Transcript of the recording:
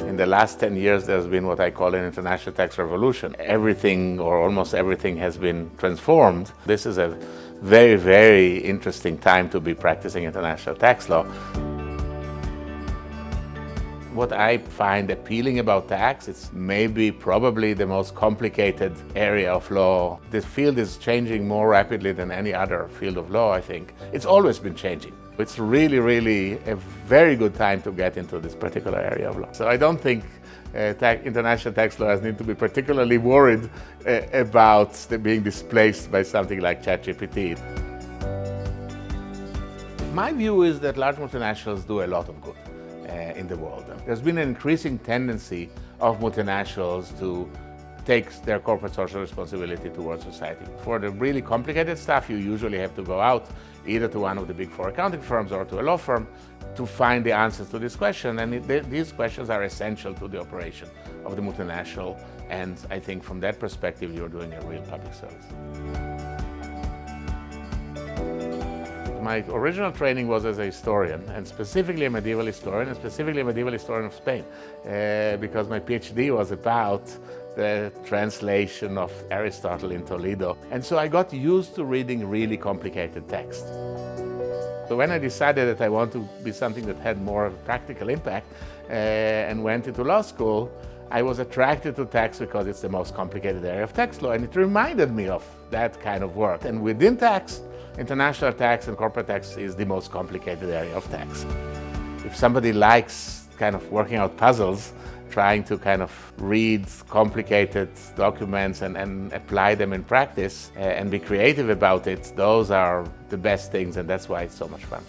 In the last 10 years, there's been what I call an international tax revolution. Everything, or almost everything, has been transformed. This is a very, very interesting time to be practicing international tax law. What I find appealing about tax, it's probably the most complicated area of law. This field is changing more rapidly than any other field of law, I think. It's always been changing. It's really, really a very good time to get into this particular area of law. So I don't think international tax lawyers need to be particularly worried about being displaced by something like ChatGPT. My view is that large multinationals do a lot of good in the world. There's been an increasing tendency of multinationals to take their corporate social responsibility towards society. For the really complicated stuff, you usually have to go out either to one of the big four accounting firms or to a law firm to find the answers to this question. And these questions are essential to the operation of the multinational. And I think from that perspective, you're doing a real public service. My original training was as a historian, and specifically a medieval historian, and specifically a medieval historian of Spain, because my PhD was about the translation of Aristotle in Toledo. And so I got used to reading really complicated text. So when I decided that I want to be something that had more practical impact and went into law school, I was attracted to tax because it's the most complicated area of tax law, and it reminded me of that kind of work. And within tax, international tax and corporate tax is the most complicated area of tax. If somebody likes kind of working out puzzles, trying to kind of read complicated documents and apply them in practice and be creative about it, those are the best things, and that's why it's so much fun.